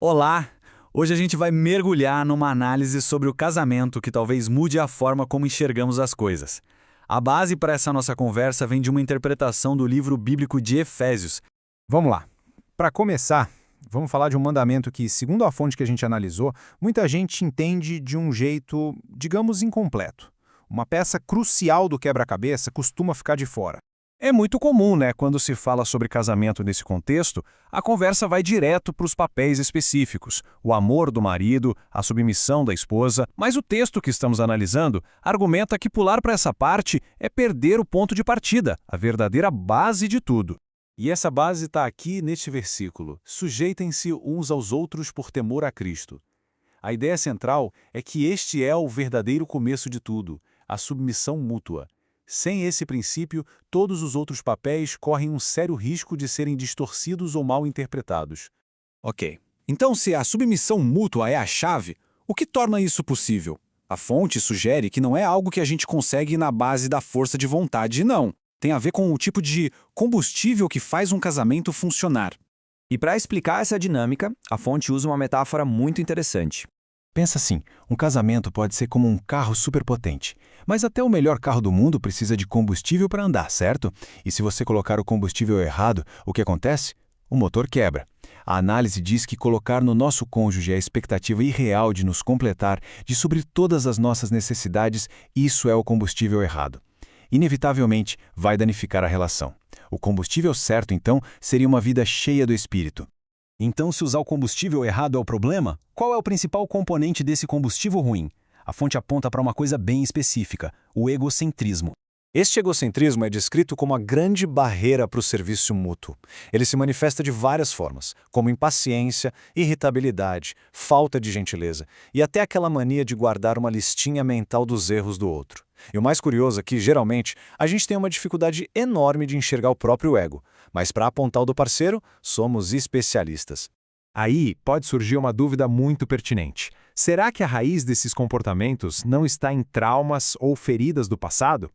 Olá! Hoje a gente vai mergulhar numa análise sobre o casamento que talvez mude a forma como enxergamos as coisas. A base para essa nossa conversa vem de uma interpretação do livro bíblico de Efésios. Vamos lá. Para começar, vamos falar de um mandamento que, segundo a fonte que a gente analisou, muita gente entende de um jeito, digamos, incompleto. Uma peça crucial do quebra-cabeça costuma ficar de fora. É muito comum, né, quando se fala sobre casamento nesse contexto, a conversa vai direto para os papéis específicos, o amor do marido, a submissão da esposa, mas o texto que estamos analisando argumenta que pular para essa parte é perder o ponto de partida, a verdadeira base de tudo. E essa base está aqui neste versículo: sujeitem-se uns aos outros por temor a Cristo. A ideia central é que este é o verdadeiro começo de tudo, a submissão mútua. Sem esse princípio, todos os outros papéis correm um sério risco de serem distorcidos ou mal interpretados. Ok. Então, se a submissão mútua é a chave, o que torna isso possível? A fonte sugere que não é algo que a gente consegue na base da força de vontade, não. Tem a ver com o tipo de combustível que faz um casamento funcionar. E para explicar essa dinâmica, a fonte usa uma metáfora muito interessante. Pensa assim, um casamento pode ser como um carro superpotente, mas até o melhor carro do mundo precisa de combustível para andar, certo? E se você colocar o combustível errado, o que acontece? O motor quebra. A análise diz que colocar no nosso cônjuge a expectativa irreal de nos completar, de suprir todas as nossas necessidades, isso é o combustível errado. Inevitavelmente, vai danificar a relação. O combustível certo, então, seria uma vida cheia do Espírito. Então, se usar o combustível errado é o problema, qual é o principal componente desse combustível ruim? A fonte aponta para uma coisa bem específica: o egocentrismo. Este egocentrismo é descrito como a grande barreira para o serviço mútuo. Ele se manifesta de várias formas, como impaciência, irritabilidade, falta de gentileza e até aquela mania de guardar uma listinha mental dos erros do outro. E o mais curioso é que, geralmente, a gente tem uma dificuldade enorme de enxergar o próprio ego, mas para apontar o do parceiro, somos especialistas. Aí pode surgir uma dúvida muito pertinente. Será que a raiz desses comportamentos não está em traumas ou feridas do passado?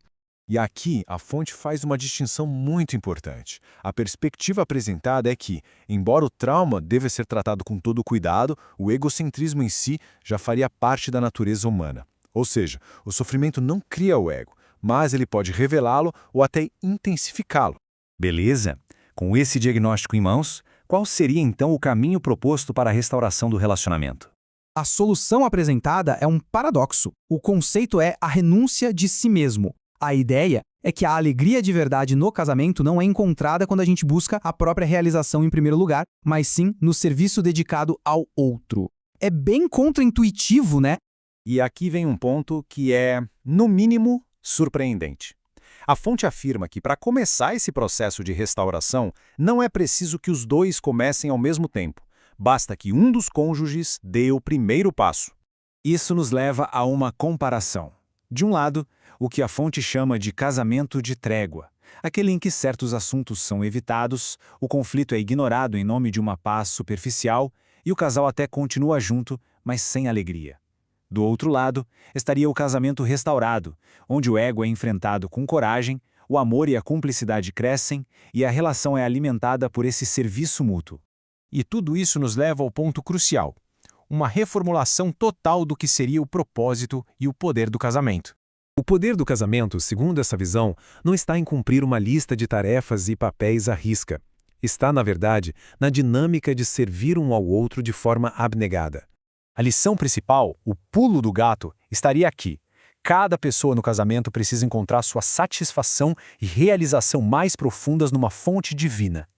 E aqui a fonte faz uma distinção muito importante. A perspectiva apresentada é que, embora o trauma deva ser tratado com todo cuidado, o egocentrismo em si já faria parte da natureza humana. Ou seja, o sofrimento não cria o ego, mas ele pode revelá-lo ou até intensificá-lo. Beleza? Com esse diagnóstico em mãos, qual seria então o caminho proposto para a restauração do relacionamento? A solução apresentada é um paradoxo. O conceito é a renúncia de si mesmo. A ideia é que a alegria de verdade no casamento não é encontrada quando a gente busca a própria realização em primeiro lugar, mas sim no serviço dedicado ao outro. É bem contraintuitivo, né? E aqui vem um ponto que é, no mínimo, surpreendente. A fonte afirma que, para começar esse processo de restauração, não é preciso que os dois comecem ao mesmo tempo. Basta que um dos cônjuges dê o primeiro passo. Isso nos leva a uma comparação. De um lado, o que a fonte chama de casamento de trégua, aquele em que certos assuntos são evitados, o conflito é ignorado em nome de uma paz superficial e o casal até continua junto, mas sem alegria. Do outro lado, estaria o casamento restaurado, onde o ego é enfrentado com coragem, o amor e a cumplicidade crescem e a relação é alimentada por esse serviço mútuo. E tudo isso nos leva ao ponto crucial: uma reformulação total do que seria o propósito e o poder do casamento. O poder do casamento, segundo essa visão, não está em cumprir uma lista de tarefas e papéis à risca. Está, na verdade, na dinâmica de servir um ao outro de forma abnegada. A lição principal, o pulo do gato, estaria aqui. Cada pessoa no casamento precisa encontrar sua satisfação e realização mais profundas numa fonte divina.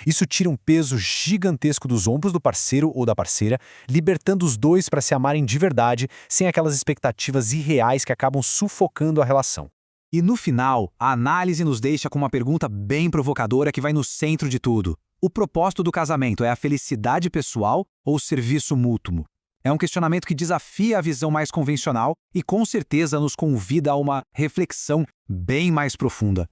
Isso tira um peso gigantesco dos ombros do parceiro ou da parceira, libertando os dois para se amarem de verdade, sem aquelas expectativas irreais que acabam sufocando a relação. E no final, a análise nos deixa com uma pergunta bem provocadora que vai no centro de tudo. O propósito do casamento é a felicidade pessoal ou o serviço mútuo? É um questionamento que desafia a visão mais convencional e com certeza nos convida a uma reflexão bem mais profunda.